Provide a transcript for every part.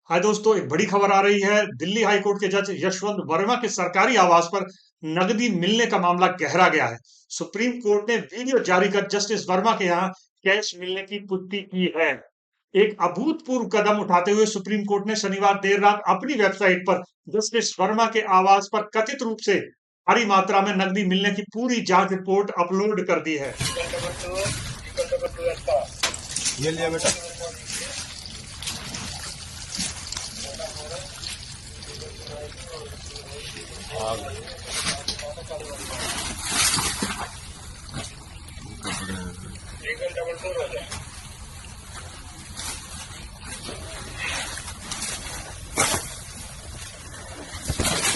हाय दोस्तों, एक बड़ी खबर आ रही है। दिल्ली हाई कोर्ट के जज यशवंत वर्मा के सरकारी आवास पर नकदी मिलने का मामला गहरा गया है। सुप्रीम कोर्ट ने वीडियो जारी कर जस्टिस वर्मा के यहाँ कैश मिलने की पुष्टि की है। एक अभूतपूर्व कदम उठाते हुए सुप्रीम कोर्ट ने शनिवार देर रात अपनी वेबसाइट पर जस्टिस वर्मा के आवास पर कथित रूप से भारी मात्रा में नकदी मिलने की पूरी जांच रिपोर्ट अपलोड कर दी है। ये लिया बेटा।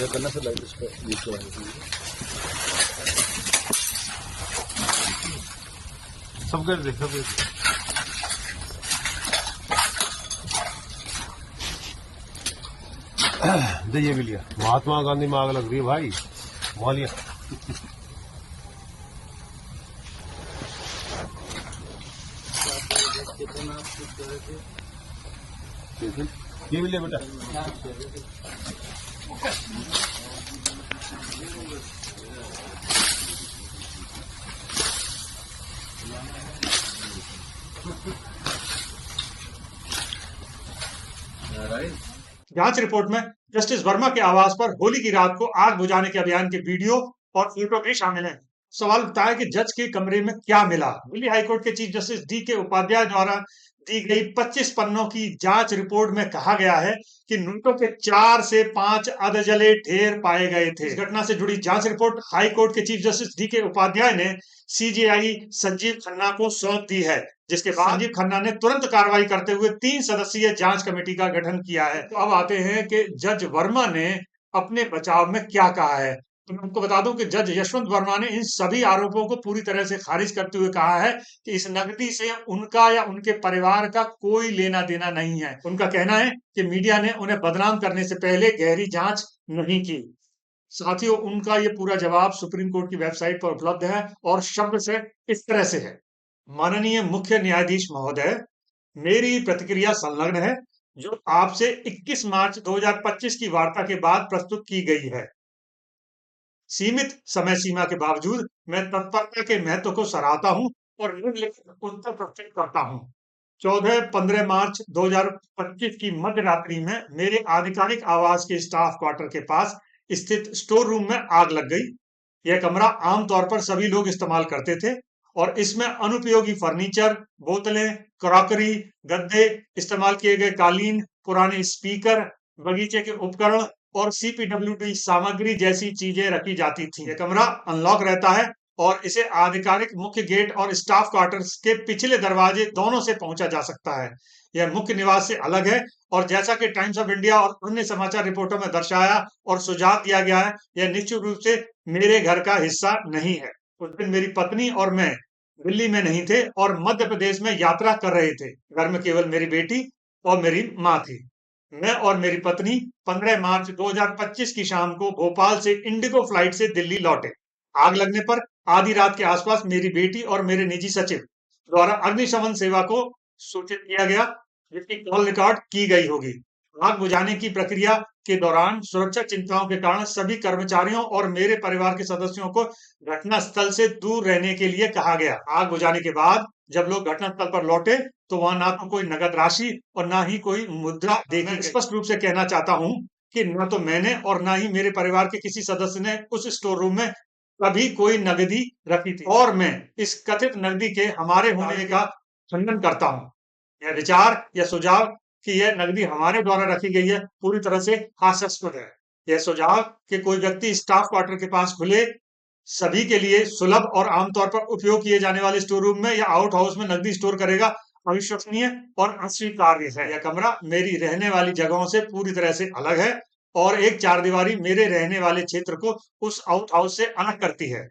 करना से लाइट इस पर यूज करवाएंगे। सब कर दे सब दे। ये भी लिया। महात्मा गांधी में आग लग रही है भाई, वहां लिया। ये भी लिया बेटा। जांच रिपोर्ट में जस्टिस वर्मा के आवास पर होली की रात को आग बुझाने के अभियान के वीडियो और फोटो भी शामिल हैं। सवाल उठता है कि जज के कमरे में क्या मिला। दिल्ली हाईकोर्ट के चीफ जस्टिस डी के उपाध्याय द्वारा दी गई 25 पन्नों की जांच रिपोर्ट में कहा गया है कि नोटों के 4 से 5 अधजले ढेर पाए गए थे। इस घटना से जुड़ी जांच रिपोर्ट हाई कोर्ट के चीफ जस्टिस डी के उपाध्याय ने सीजेआई संजीव खन्ना को सौंप दी है, जिसके बाद संजीव खन्ना ने तुरंत कार्रवाई करते हुए 3 सदस्यीय जांच कमेटी का गठन किया है। तो अब आते हैं कि जज वर्मा ने अपने बचाव में क्या कहा है। तो मैं आपको बता दूं कि जज यशवंत वर्मा ने इन सभी आरोपों को पूरी तरह से खारिज करते हुए कहा है कि इस नकदी से उनका या उनके परिवार का कोई लेना देना नहीं है। उनका कहना है कि मीडिया ने उन्हें बदनाम करने से पहले गहरी जांच नहीं की। साथियों, उनका ये पूरा जवाब सुप्रीम कोर्ट की वेबसाइट पर उपलब्ध है और शब्द से इस तरह से है। माननीय मुख्य न्यायाधीश महोदय, मेरी प्रतिक्रिया संलग्न है जो आपसे 21 मार्च 2025 की वार्ता के बाद प्रस्तुत की गई है। सीमित समय सीमा के बावजूद मैं तत्परता के महत्व को सराहता हूं और निम्नलिखित उत्तर प्रस्तुत करता हूं। 14-15 मार्च 2025 की मध्य रात्रि में मेरे आधिकारिक आवास के स्टाफ क्वार्टर के पास स्थित स्टोर रूम में आग लग गई। यह कमरा आमतौर पर सभी लोग इस्तेमाल करते थे और इसमें अनुपयोगी फर्नीचर, बोतलें, क्रॉकरी, गद्दे, इस्तेमाल किए गए कालीन, पुराने स्पीकर, बगीचे के उपकरण और सीपीडब्ल्यूडी सामग्री जैसी चीजें रखी जाती थी। यह कमरा अनलॉक रहता है और इसे आधिकारिक मुख्य गेट और स्टाफ क्वार्टर्स के पिछले दरवाजे दोनों से पहुंचा जा सकता है। यह मुख्य निवास से अलग है और जैसा कि टाइम्स ऑफ इंडिया और अन्य समाचार रिपोर्टों में दर्शाया और सुझाव दिया गया है, यह निश्चित रूप से मेरे घर का हिस्सा नहीं है। उस दिन मेरी पत्नी और मैं दिल्ली में नहीं थे और मध्य प्रदेश में यात्रा कर रहे थे। घर में केवल मेरी बेटी और मेरी माँ थी। मैं और मेरी पत्नी 15 मार्च 2025 की शाम को भोपाल से इंडिगो फ्लाइट से दिल्ली लौटे। आग लगने पर आधी रात के आसपास मेरी बेटी और मेरे निजी सचिव द्वारा अग्निशमन सेवा को सूचित किया गया, जिसकी कॉल रिकॉर्ड की गई होगी। आग बुझाने की प्रक्रिया के दौरान सुरक्षा चिंताओं के कारण सभी कर्मचारियों और मेरे परिवार के सदस्यों को घटनास्थल से दूर रहने के लिए कहा गया। आग बुझाने के बाद जब लोग घटनास्थल पर लौटे तो वहां ना तो कोई नगद राशि और ना ही कोई मुद्रा देखी गई। स्पष्ट रूप से कहना चाहता हूं कि न तो मैंने और ना ही मेरे परिवार के किसी सदस्य ने उस स्टोर रूम में कभी कोई नगदी रखी थी और मैं इस कथित नगदी के हमारे होने का खंडन करता हूं। यह विचार या सुझाव कि यह नगदी हमारे द्वारा रखी गई है पूरी तरह से हास्यास्पद है। यह सुझाव कि कोई व्यक्ति स्टाफ क्वार्टर के पास खुले सभी के लिए सुलभ और आमतौर पर उपयोग किए जाने वाले स्टोर रूम में या आउट हाउस में नकदी स्टोर करेगा, अविश्वसनीय और अस्वीकार्य है। यह कमरा मेरी रहने वाली जगहों से पूरी तरह से अलग है और एक चारदीवारी मेरे रहने वाले क्षेत्र को उस आउट हाउस से अलग करती है।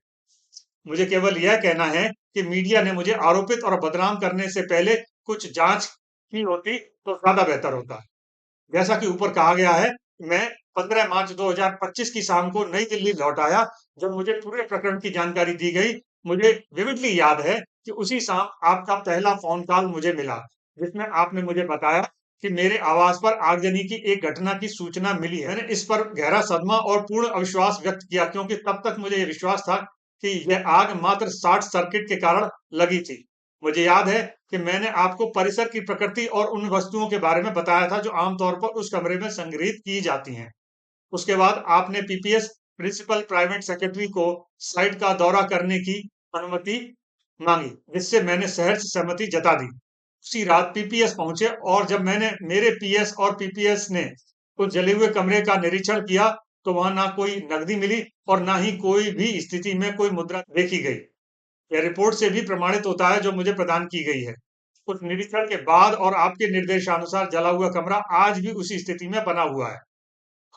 मुझे केवल यह कहना है कि मीडिया ने मुझे आरोपित और बदनाम करने से पहले कुछ जांच की होती तो ज्यादा बेहतर होता। जैसा कि ऊपर कहा गया है, मैं 15 मार्च 2025 की शाम को नई दिल्ली लौट आया। जब मुझे पूरे प्रकरण की जानकारी दी गई, मुझे विविडली याद है कि उसी शाम आपका पहला फोन कॉल मुझे मिला, जिसमें आपने मुझे बताया कि मेरे आवास पर आगजनी की एक घटना की सूचना मिली है। मैंने इस पर गहरा सदमा और पूर्ण अविश्वास व्यक्त किया, क्योंकि तब तक मुझे यह विश्वास था कि यह आग मात्र शॉर्ट सर्किट के कारण लगी थी। मुझे याद है कि मैंने आपको परिसर की प्रकृति और उन वस्तुओं के बारे में बताया था जो आमतौर पर उस कमरे में संग्रहित की जाती हैं। उसके बाद आपने पीपीएस प्रिंसिपल प्राइवेट सेक्रेटरी को साइट का दौरा करने की अनुमति मांगी, जिससे मैंने सहर्ष सहमति जता दी। उसी रात पीपीएस पहुंचे, और जब मैंने मेरे पीएस और पीपीएस ने उस जले हुए कमरे का निरीक्षण किया, तो वहां ना कोई नकदी मिली और ना ही कोई भी स्थिति में कोई मुद्रा देखी गई। यह रिपोर्ट से भी प्रमाणित होता है जो मुझे प्रदान की गई है। उस निरीक्षण के बाद और आपके निर्देशानुसार जला हुआ कमरा आज भी उसी स्थिति में बना हुआ है।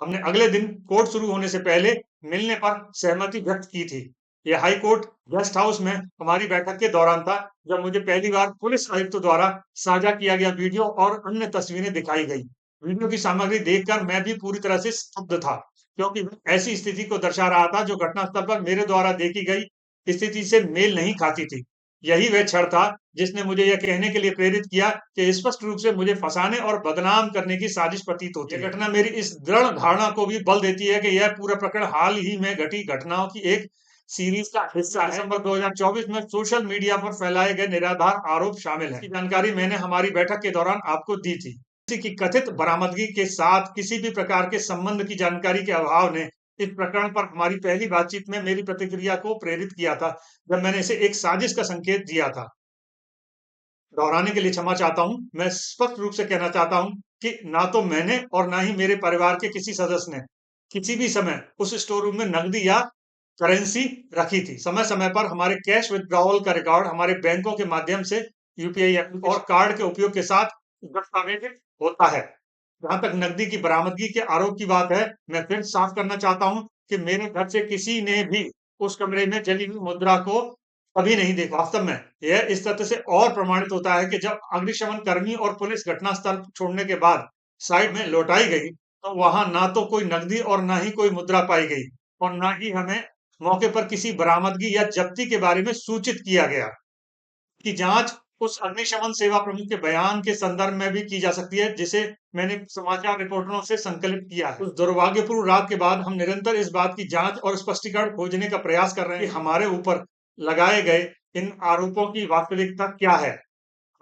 हमने अगले दिन कोर्ट शुरू होने से पहले मिलने पर सहमति व्यक्त की थी। यह हाई कोर्ट गेस्ट हाउस में हमारी बैठक के दौरान था, जब मुझे पहली बार पुलिस आयुक्त द्वारा साझा किया गया वीडियो और अन्य तस्वीरें दिखाई गई। वीडियो की सामग्री देखकर मैं भी पूरी तरह से स्तब्ध था, क्योंकि वह ऐसी स्थिति को दर्शा रहा था जो घटनास्थल पर मेरे द्वारा देखी गई स्थिति से मेल नहीं खाती थी। यही वह क्षण था जिसने मुझे यह कहने के लिए प्रेरित किया कि स्पष्ट रूप से मुझे फंसाने और बदनाम करने की साजिश प्रतीत होती है। यह घटना मेरी इस दृढ़ धारणा को भी बल देती है कि यह पूरा प्रकरण हाल ही में घटी घटनाओं की एक सीरीज का हिस्सा है। दिसंबर 2024 में सोशल मीडिया पर फैलाए गए निराधार आरोप शामिल हैं। इसकी जानकारी मैंने हमारी बैठक के दौरान आपको दी थी। किसी की कथित बरामदगी के साथ किसी भी प्रकार के संबंध की जानकारी के अभाव ने इस प्रकरण पर हमारी पहली बातचीत में मेरी प्रतिक्रिया को प्रेरित किया था, जब मैंने इसे एक साजिश का संकेत दिया था। दोहराने के लिए क्षमा चाहता हूं। मैं स्पष्ट रूप से कहना चाहता हूं कि ना तो मैंने और ना ही मेरे परिवार के किसी सदस्य ने किसी भी समय उस स्टोर रूम में नकदी या करेंसी रखी थी। समय समय पर हमारे कैश विथड्रॉवल का रिकॉर्ड हमारे बैंकों के माध्यम से यूपीआई और कार्ड के उपयोग के साथ दस्तावेजित होता है। जहां तक नकदी की बरामदगी के आरोप की बात है, मैं फिर साफ करना चाहता हूं कि मेरे घर से किसी ने भी उस कमरे में जली हुई मुद्रा को कभी नहीं देखा। वास्तव में यह इस तथ्य से और प्रमाणित होता है कि जब अग्निशमन कर्मी और पुलिस घटनास्थल छोड़ने के बाद साइट में लौटाई गई, तो वहां ना तो कोई नकदी और ना ही कोई मुद्रा पाई गई, और ना ही हमें मौके पर किसी बरामदगी या जब्ती के बारे में सूचित किया गया। की जांच उस अग्निशमन सेवा प्रमुख के बयान के संदर्भ में भी की जा सकती है, जिसे मैंने समाचार रिपोर्टरों से संकलित किया है। उस दुर्भाग्यपूर्ण रात के बाद हम निरंतर इस बात की जांच और स्पष्टीकरण खोजने का प्रयास कर रहे हैं कि हमारे ऊपर लगाए गए इन आरोपों की वास्तविकता क्या है।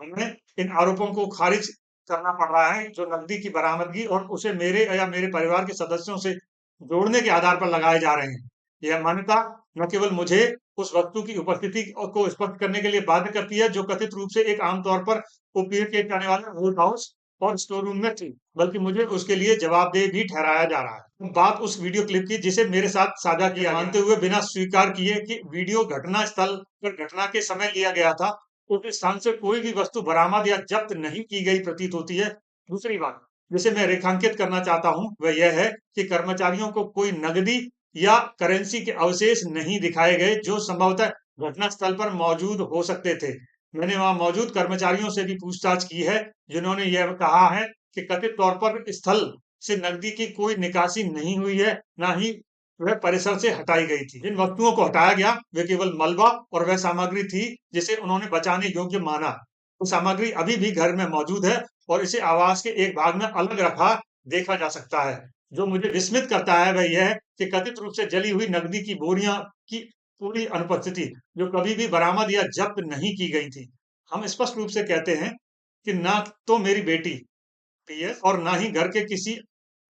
हमें इन आरोपों को खारिज करना पड़ रहा है, जो नकदी की बरामदगी और उसे मेरे या मेरे परिवार के सदस्यों से जोड़ने के आधार पर लगाए जा रहे हैं। यह मान्यता न केवल मुझे उस वस्तु की उपस्थिति को स्पष्ट करने के लिए बाध्य करती है, जो कथित रूप से एक आमतौर पर उपयोग किए जाने वाले होल्ड हाउस और स्टोर रूम में थी, बल्कि मुझे उसके लिए जवाबदेह भी ठहराया जा रहा है। बात उस वीडियो क्लिप की जिसे मेरे साथ साझा किया, मानते हुए बिना स्वीकार किए कि वीडियो घटना स्थल पर घटना के समय लिया गया था, उस स्थान से कोई भी वस्तु बरामद या जब्त नहीं की गई प्रतीत होती है। दूसरी बात जिसे मैं रेखांकित करना चाहता हूं, वह यह है कि कर्मचारियों को कोई नकदी या करेंसी के अवशेष नहीं दिखाए गए, जो संभवतः घटनास्थल पर मौजूद हो सकते थे। मैंने वहां मौजूद कर्मचारियों से भी पूछताछ की है, जिन्होंने यह कहा है कि कथित तौर पर स्थल से नकदी की कोई निकासी नहीं हुई है, ना ही वह परिसर से हटाई गई थी। जिन वस्तुओं को हटाया गया वे केवल मलबा और वह सामग्री थी जिसे उन्होंने बचाने योग्य माना। वो सामग्री अभी भी घर में मौजूद है और इसे आवास के एक भाग में अलग रखा देखा जा सकता है। जो मुझे विस्मित करता है वह यह है कि कथित रूप से जली हुई नकदी की बोरियां की पूरी अनुपस्थिति, जो कभी भी बरामद या जब्त नहीं की गई थी। हम स्पष्ट रूप से कहते हैं कि ना तो मेरी बेटी पीएस और ना ही घर के किसी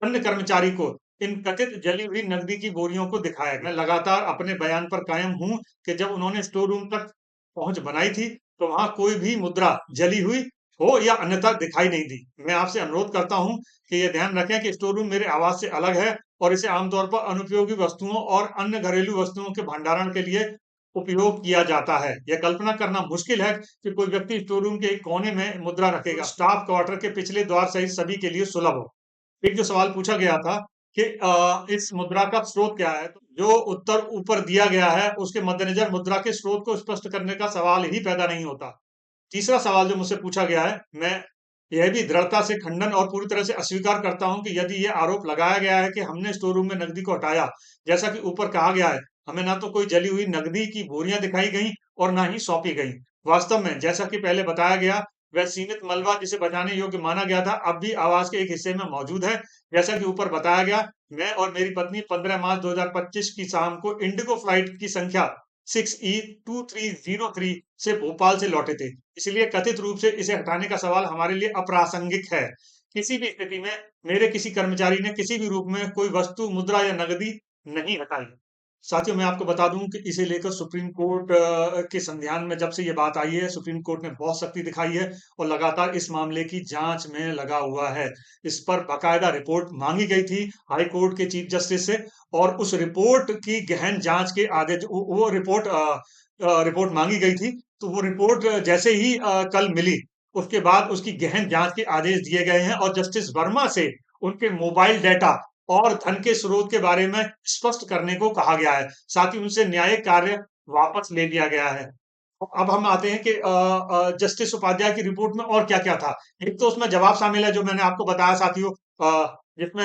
अन्य कर्मचारी को इन कथित जली हुई नकदी की बोरियों को दिखाया। मैं लगातार अपने बयान पर कायम हूं कि जब उन्होंने स्टोर रूम तक पहुंच बनाई थी, तो वहां कोई भी मुद्रा जली हुई हो या अन्यथा दिखाई नहीं दी। मैं आपसे अनुरोध करता हूं कि यह ध्यान रखें कि स्टोर रूम मेरे आवास से अलग है और इसे आमतौर पर अनुपयोगी वस्तुओं और अन्य घरेलू वस्तुओं के भंडारण के लिए उपयोग किया जाता है। यह कल्पना करना मुश्किल है कि कोई व्यक्ति स्टोर रूम के एक कोने में मुद्रा रखेगा, स्टाफ क्वार्टर के पिछले द्वार सहित सभी के लिए सुलभ हो। एक जो सवाल पूछा गया था कि इस मुद्रा का स्रोत क्या है, तो जो उत्तर ऊपर दिया गया है उसके मद्देनजर मुद्रा के स्रोत को स्पष्ट करने का सवाल ही पैदा नहीं होता। तीसरा सवाल जो मुझसे पूछा गया है, मैं यह भी दृढ़ता से खंडन और पूरी तरह से अस्वीकार करता हूं कि यदि यह आरोप लगाया गया है कि हमने स्टोर रूम में नकदी को हटाया, जैसा कि ऊपर कहा गया है, हमें ना तो कोई जली हुई नकदी की बोरियां दिखाई गई और ना ही सौंपी गई। वास्तव में जैसा कि पहले बताया गया, वह सीमित मलबा जिसे बचाने योग्य माना गया था अब भी आवास के एक हिस्से में मौजूद है। जैसा कि ऊपर बताया गया, मैं और मेरी पत्नी 15 मार्च 2025 की शाम को इंडिगो फ्लाइट की संख्या 6E2303 से भोपाल से लौटे थे। इसलिए कथित रूप से इसे हटाने का सवाल हमारे लिए अप्रासंगिक है। किसी भी स्थिति में मेरे किसी कर्मचारी ने किसी भी रूप में कोई वस्तु, मुद्रा या नकदी नहीं हटाई। साथियों, मैं आपको बता दूं कि इसे लेकर सुप्रीम कोर्ट के संज्ञान में जब से ये बात आई है, सुप्रीम कोर्ट ने बहुत सख्ती दिखाई है और लगातार इस मामले की जांच में लगा हुआ है। इस पर बाकायदा रिपोर्ट मांगी गई थी हाई कोर्ट के चीफ जस्टिस से, और उस रिपोर्ट की गहन जांच के आदेश, वो रिपोर्ट रिपोर्ट मांगी गई थी, तो वो रिपोर्ट जैसे ही कल मिली, उसके बाद उसकी गहन जांच के आदेश दिए गए हैं और जस्टिस वर्मा से उनके मोबाइल डेटा और धन के स्रोत के बारे में स्पष्ट करने को कहा गया है। साथ ही उनसे न्यायिक कार्य वापस ले लिया गया है। अब हम आते हैं कि जस्टिस उपाध्याय की रिपोर्ट में और क्या-क्या था। एक तो उसमें जवाब शामिल है जो मैंने आपको बताया साथियों, जिसमें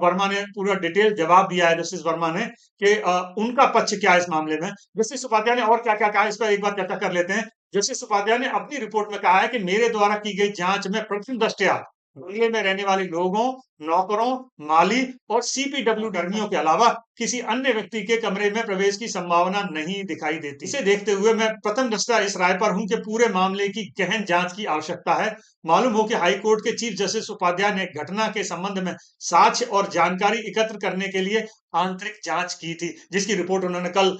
वर्मा ने पूरा डिटेल जवाब दिया है, जस्टिस वर्मा ने, कि उनका पक्ष क्या है इस मामले में। जस्टिस उपाध्याय ने और क्या-क्या कहा इस पर एक बार चर्चा कर लेते हैं। जस्टिस उपाध्याय ने अपनी रिपोर्ट में कहा है कि मेरे द्वारा की गई जांच में प्रथम दृष्टया बंगले में रहने वाले लोगों, नौकरों, माली और सीपीडब्ल्यू कर्मियों के अलावा किसी अन्य व्यक्ति के कमरे में प्रवेश की संभावना नहीं दिखाई देती। इसे देखते हुए मैं प्रथम दृष्टया इस राय पर हूं कि पूरे मामले की गहन जांच की आवश्यकता है। मालूम हो कि हाई कोर्ट के चीफ जस्टिस उपाध्याय ने घटना के संबंध में साक्ष्य और जानकारी एकत्र करने के लिए आंतरिक जांच की थी, जिसकी रिपोर्ट उन्होंने कल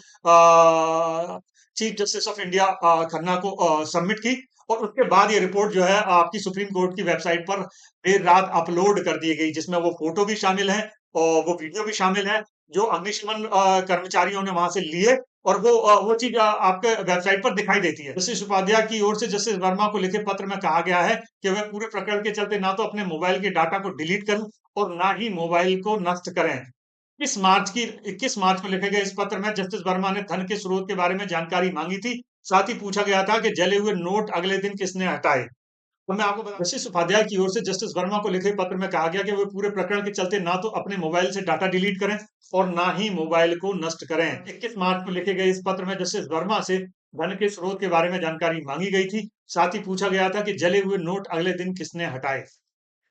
chief justice of India Khanna को सबमिट की, और उसके बाद ये रिपोर्ट जो है आपकी सुप्रीम कोर्ट की वेबसाइट पर देर रात अपलोड कर दी गई, जिसमें वो फोटो भी शामिल है और वो वीडियो भी शामिल है जो अग्निशमन कर्मचारियों ने वहां से लिए, और वो चीज आपके वेबसाइट पर दिखाई देती है। जस्टिस उपाध्याय की ओर से जस्टिस वर्मा को लिखे पत्र में कहा गया है कि वह पूरे प्रकरण के चलते ना तो अपने मोबाइल के डाटा को डिलीट करें और ना ही मोबाइल को नष्ट करें। 21 मार्च को लिखे गए इस पत्र में जस्टिस वर्मा ने धन के स्रोत के बारे में जानकारी मांगी थी। साथ ही पूछा गया था कि जले हुए नोट अगले दिन किसने हटाए। तो मैं आपको बता, जस्टिस उपाध्याय की ओर से जस्टिस वर्मा को लिखे पत्र में कहा गया कि वे पूरे प्रकरण के चलते ना तो अपने मोबाइल से डाटा डिलीट करें और ना ही मोबाइल को नष्ट करें। 21 मार्च को लिखे गए इस पत्र में जस्टिस वर्मा से धन के स्रोत के बारे में जानकारी मांगी गई थी। साथ ही पूछा गया था कि जले हुए नोट अगले दिन किसने हटाए।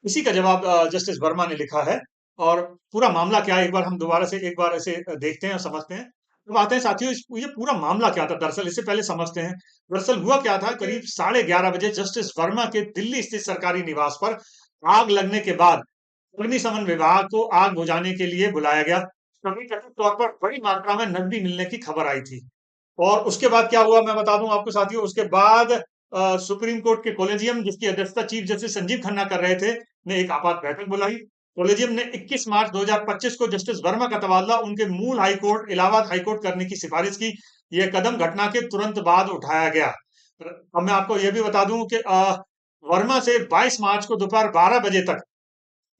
इसी का जवाब जस्टिस वर्मा ने लिखा है, और पूरा मामला क्या है एक बार हम दोबारा से एक बार ऐसे देखते हैं और समझते हैं। अब आते हैं साथियों, ये पूरा मामला क्या था दरअसल, इससे पहले समझते हैं। दरअसल हुआ क्या था, करीब 11:30 बजे जस्टिस वर्मा के दिल्ली स्थित सरकारी निवास पर आग लगने के बाद अग्निशमन विभाग को आग बुझाने के लिए बुलाया गया। तभी कथित तौर पर बड़ी मात्रा में नकदी मिलने की खबर आई थी। और उसके बाद क्या हुआ मैं बता दूं आपको साथियों। उसके बाद सुप्रीम कोर्ट के कोलेजियम, जिसकी अध्यक्षता चीफ जस्टिस संजीव खन्ना कर रहे थे, ने एक आपात बैठक बुलाई। कोलेजियम ने 21 मार्च 2025 को जस्टिस वर्मा का तबादला उनके मूल high court Allahabad high court करने की सिफारिश की। यह कदम घटना के तुरंत बाद उठाया गया। अब मैं आपको यह भी बता दूं कि वर्मा से 22 मार्च को दोपहर 12 बजे तक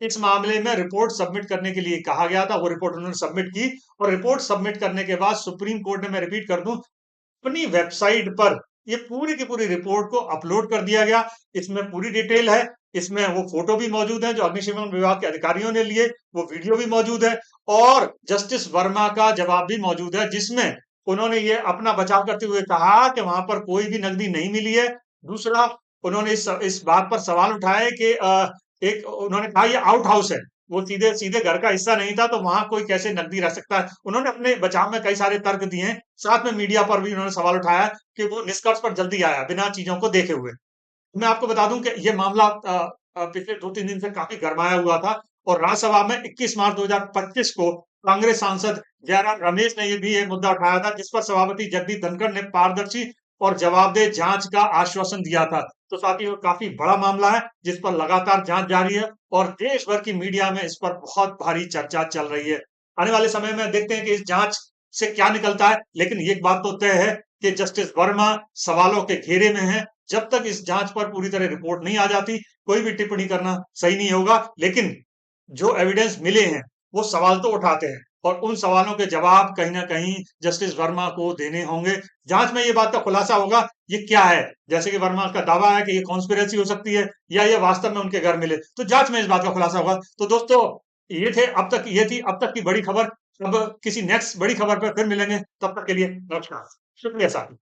इस मामले में रिपोर्ट सबमिट करने के लिए कहा गया था। वो रिपोर्ट उन्होंने सबमिट की, और रिपोर्ट सबमिट करने के बाद सुप्रीम कोर्ट ने, मैं रिपीट कर दूं, अपनी वेबसाइट पर ये पूरी की पूरी रिपोर्ट को अपलोड कर दिया गया। इसमें पूरी डिटेल है, इसमें वो फोटो भी मौजूद है जो अग्निशमन विभाग के अधिकारियों ने लिए, वो वीडियो भी मौजूद है, और जस्टिस वर्मा का जवाब भी मौजूद है, जिसमें उन्होंने ये अपना बचाव करते हुए कहा कि वहां पर कोई भी नकदी नहीं मिली है। दूसरा, उन्होंने इस बात पर सवाल उठाए कि एक उन्होंने कहा ये आउट हाउस है, वो सीधे सीधे घर का हिस्सा नहीं था, तो वहां कोई कैसे नकदी रह सकता है। उन्होंने अपने बचाव में कई सारे तर्क दिए हैं। साथ में मीडिया पर भी उन्होंने सवाल उठाया कि वो निष्कर्ष पर जल्दी आया बिना चीजों को देखे हुए। मैं आपको बता दूं कि ये मामला पिछले 2-3 दिन से काफी गरमाया हुआ था, और राज्यसभा में 21 मार्च 2025 को कांग्रेस सांसद जयराम रमेश ने भी ये मुद्दा उठाया था, जिस पर सभापति जगदीप धनखड़ ने पारदर्शी और जवाबदेह जांच का आश्वासन दिया था। तो साथियों, काफी बड़ा मामला है जिस पर लगातार जांच जारी है, और देश भर की मीडिया में इस पर बहुत भारी चर्चा चल रही है। आने वाले समय में देखते हैं कि इस जांच से क्या निकलता है, लेकिन एक बात तो तय है कि जस्टिस वर्मा सवालों के घेरे में है। जब तक इस जांच पर पूरी तरह रिपोर्ट नहीं आ जाती, कोई भी टिप्पणी करना सही नहीं होगा। लेकिन जो एविडेंस मिले हैं, वो सवाल तो उठाते हैं, और उन सवालों के जवाब कहीं ना कहीं जस्टिस वर्मा को देने होंगे। जांच में ये बात का खुलासा होगा ये क्या है। जैसे कि वर्मा का दावा है कि ये कॉन्स्पिरेसी हो सकती है, या ये वास्तव में उनके घर मिले, तो जांच में इस बात का खुलासा होगा। तो दोस्तों, ये थी अब तक की बड़ी खबर। अब किसी नेक्स्ट बड़ी खबर पर फिर मिलेंगे, तब तक के लिए नमस्कार। शुक्रिया साथी।